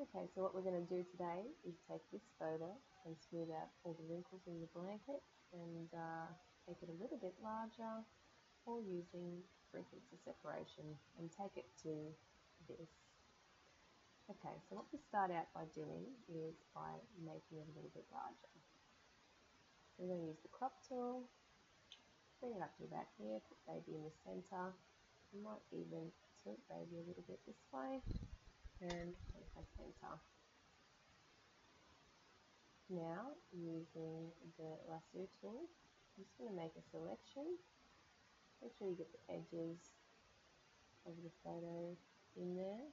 Okay, so what we're going to do today is take this photo and smooth out all the wrinkles in the blanket and make it a little bit larger, or using wrinkles for separation, and take it to this. Okay, so what we start out by doing is by making it a little bit larger. So we're going to use the crop tool, bring it up to about here, put baby in the center. You might even tilt baby a little bit this way and make a center. Now, using the lasso tool, I'm just going to make a selection. Make sure you get the edges of the photo in there.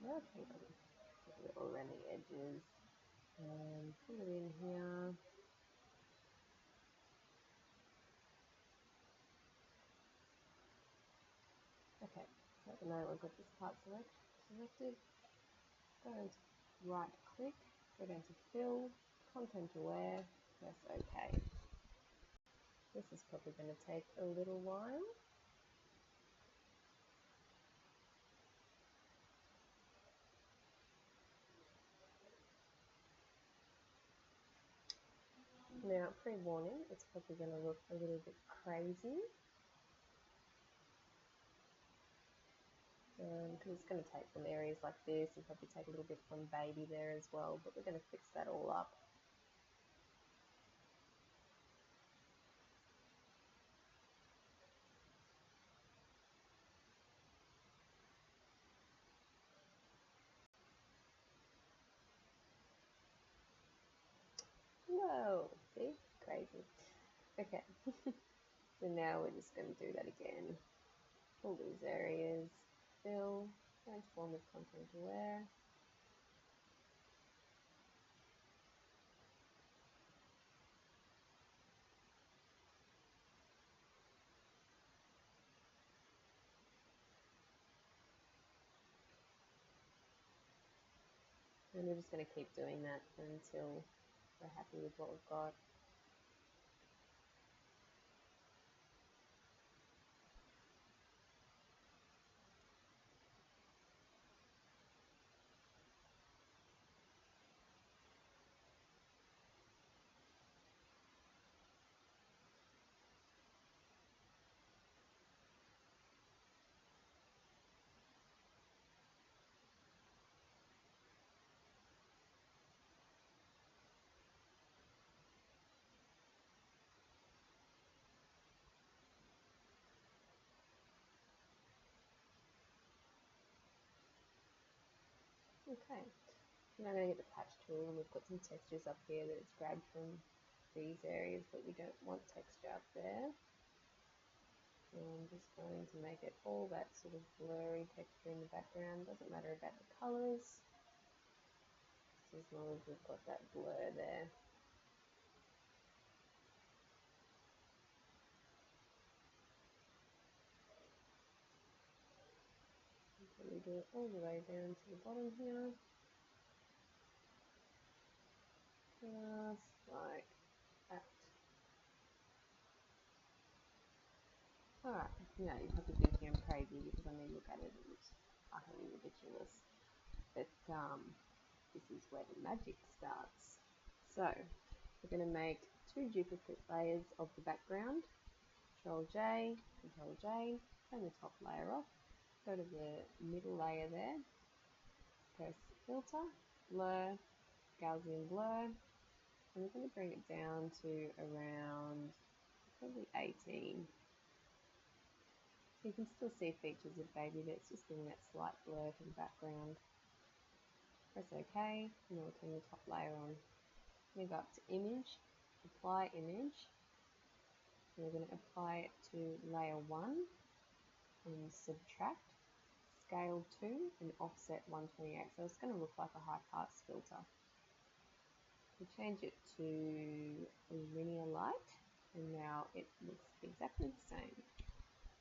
Okay, little around the edges and put it in here. Okay, so at the moment we've got this part selected. Go into right click, go down to fill, content aware, press OK. This is probably going to take a little while. Now, pre-warning, it's probably going to look a little bit crazy. Because it's going to take from areas like this and probably take a little bit from baby there as well, but we're going to fix that all up. Whoa, see? Crazy. Okay, so now we're just going to do that again. All these areas, fill, transform with content aware. And we're just going to keep doing that until we're happy with what we've got. Okay, now I'm going to get the patch tool, and we've got some textures up here that it's grabbed from these areas, but we don't want texture up there. So I'm just going to make it all that sort of blurry texture in the background. Doesn't matter about the colours, as long as we've got that blur there. We do it all the way down to the bottom here, just like that. Alright, now you're probably thinking I'm crazy because when they look at it, it looks utterly ridiculous. But this is where the magic starts. So we're going to make 2 duplicate layers of the background. Control J, turn the top layer off. Go to the middle layer there, press filter, blur, Gaussian blur, and we're going to bring it down to around probably 18. So you can still see features of baby, but it's just giving that slight blur to the background. Press OK, and then we'll turn the top layer on. We go up to image, apply image. We're going to apply it to layer 1 and subtract. Scale 2 and offset 128, so it's going to look like a high pass filter. We change it to linear light, and now it looks exactly the same.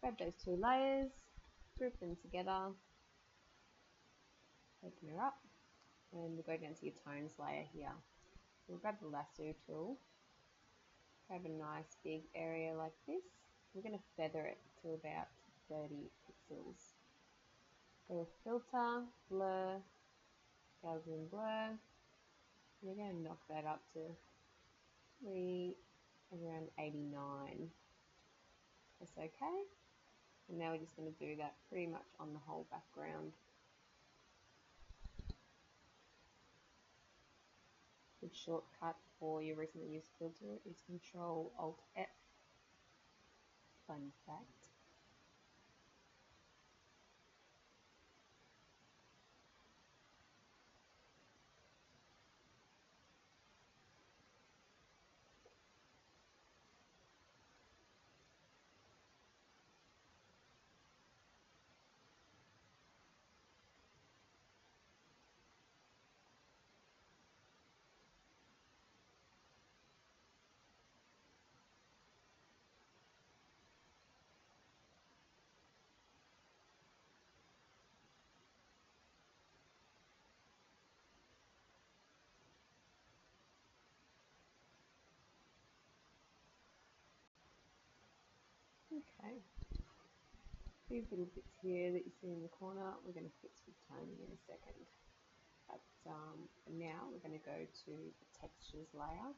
Grab those 2 layers, group them together, open her up, and we'll go down to your tones layer here. We'll grab the lasso tool, grab a nice big area like this. We're going to feather it to about 30 pixels. So filter, blur, Gaussian blur. We're going to knock that up to around 89. That's okay. And now we're just going to do that pretty much on the whole background. The shortcut for your recently used filter is Control-Alt-F. Fun fact. Okay. These little bits here that you see in the corner, we're going to fix with toning in a second. But for now, we're going to go to the textures layer.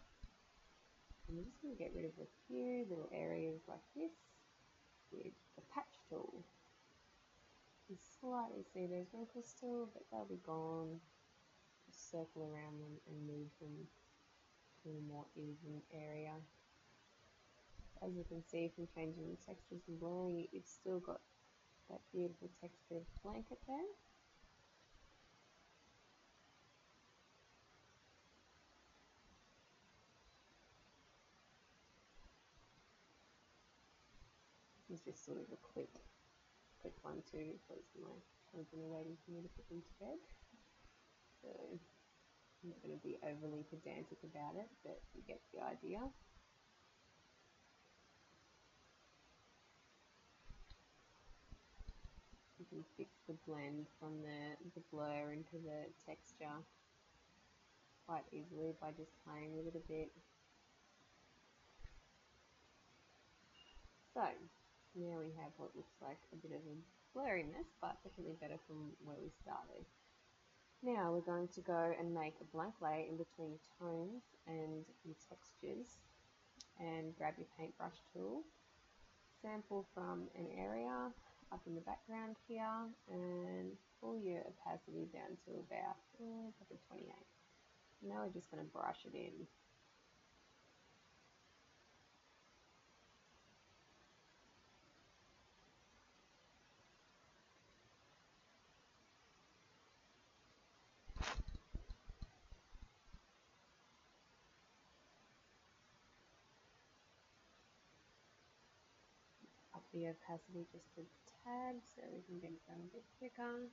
And we're just going to get rid of a few little areas like this with the patch tool. You slightly see those wrinkles still, but they'll be gone. Just circle around them and move them to a more even area. As you can see from changing the textures and blurring, it's still got that beautiful textured blanket there. This is just sort of a quick one too, because my children are waiting for me to put them to bed. So I'm not going to be overly pedantic about it, but you get the idea. You can fix the blend from the blur into the texture quite easily by just playing with it a bit. So now we have what looks like a bit of a blurriness, but definitely better from where we started. Now we're going to go and make a blank layer in between tones and textures, and grab your paintbrush tool, sample from an area up in the background here, and pull your opacity down to about probably 28. Now we're just going to brush it in. Up the opacity just a tad so we can get it done a bit quicker.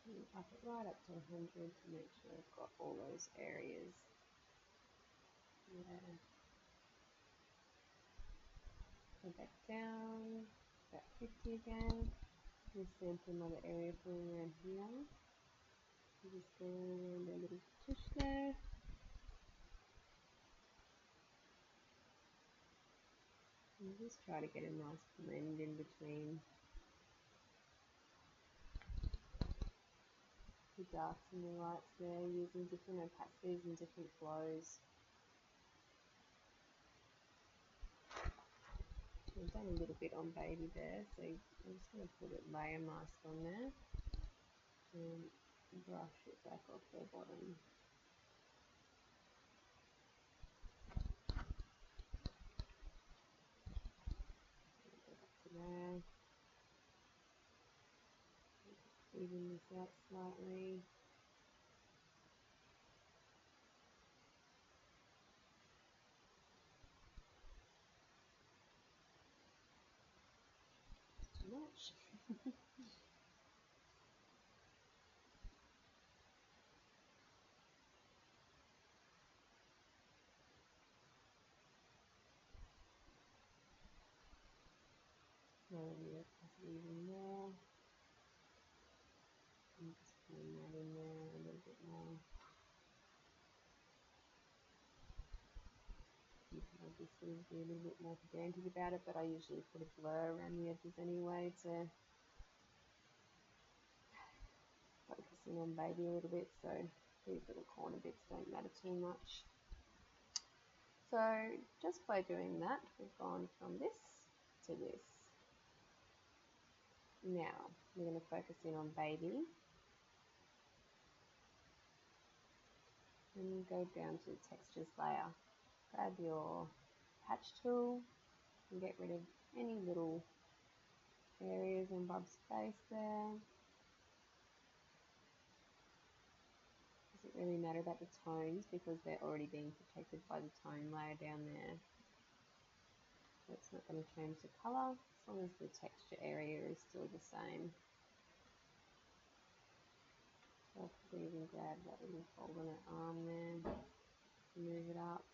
And up it right up to 100 to make sure I've got all those areas there. Go back down, about 50 again. Just sample another area from around here. Just go around a little tush there. And just try to get a nice blend in between the darks and the lights there, using different opacities and different flows. I've done a little bit on baby there, so I'm just going to put a layer mask on there and brush it back off the bottom. Go back to there. Even this out slightly. Too much. Maybe even more. I'm just putting that in there a little bit more. You can obviously be a little bit more pedantic about it, but I usually put a blur around the edges anyway to focus in on baby a little bit, so these little corner bits don't matter too much. So just by doing that, we've gone from this to this. Now we're going to focus in on baby and go down to the textures layer. Grab your patch tool and get rid of any little areas on Bub's face there. Doesn't really matter about the tones because they're already being protected by the tone layer down there. So it's not going to change the colour as long as the texture area is still the same. So I'll probably even grab that little fold on her arm there, move it up.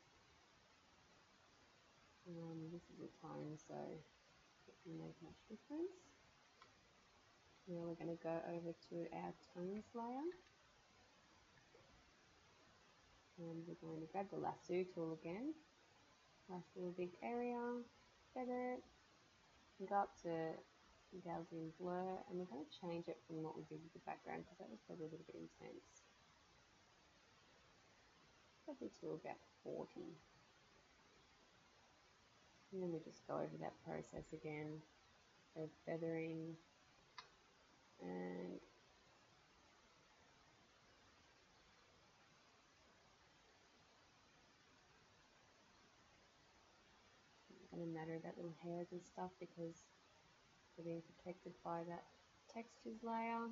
This is a tone, so it doesn't make much difference. Now we're going to go over to our tones layer. And we're going to grab the lasso tool again. Lasso a big area, feather it, and go up to Gaussian blur, and we're going to change it from what we did with the background because that was probably a little bit intense. Probably to about 40. And then we just go over that process again of feathering and it's not going to matter about little hairs and stuff because they're being protected by that textures layer.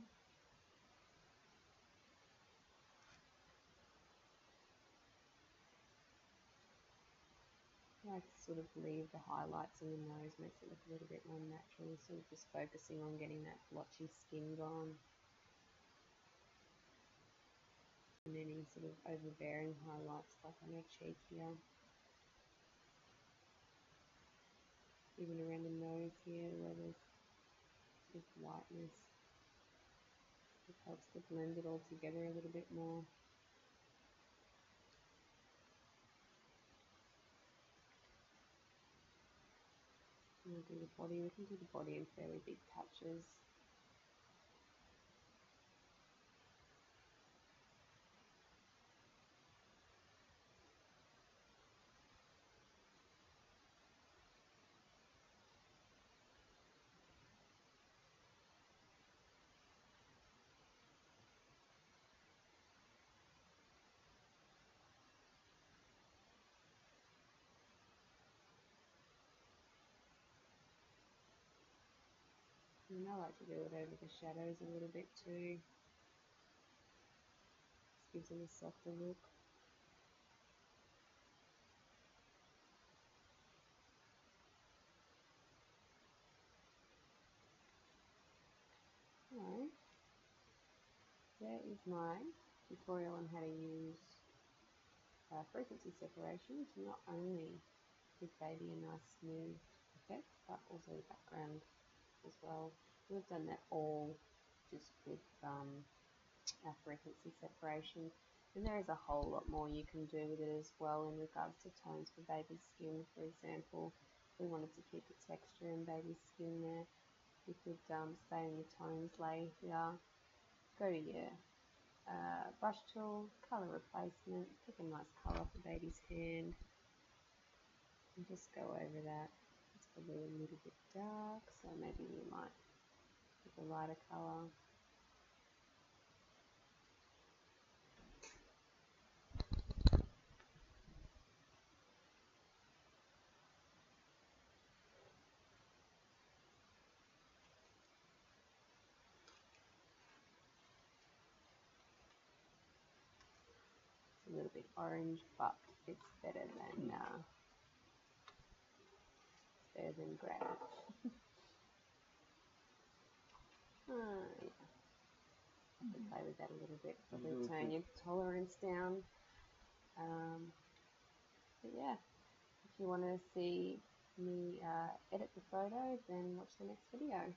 I like to sort of leave the highlights in the nose, makes it look a little bit more natural, sort of just focusing on getting that blotchy skin gone. And any sort of overbearing highlights like on her cheek here. Even around the nose here where there's sort of whiteness. It helps to blend it all together a little bit more. And we'll do the body. We can do the body in fairly big touches. And I like to do it over the shadows a little bit too. Just gives them a softer look. So, there is my tutorial on how to use frequency separation to not only give baby a nice smooth effect, but also the background as well. We've done that all just with our frequency separation, and there is a whole lot more you can do with it as well in regards to tones for baby's skin. For example, if we wanted to keep the texture in baby's skin there, you could stay in your tones layer here, go to your brush tool, colour replacement, pick a nice colour for baby's hand, and just go over that. It's probably a little bit dark, so maybe you might pick a lighter colour. a little bit orange, but it's better than grey. Yeah. Play with that a little bit, probably turn your tolerance down. But yeah, if you want to see me edit the photo, then watch the next video.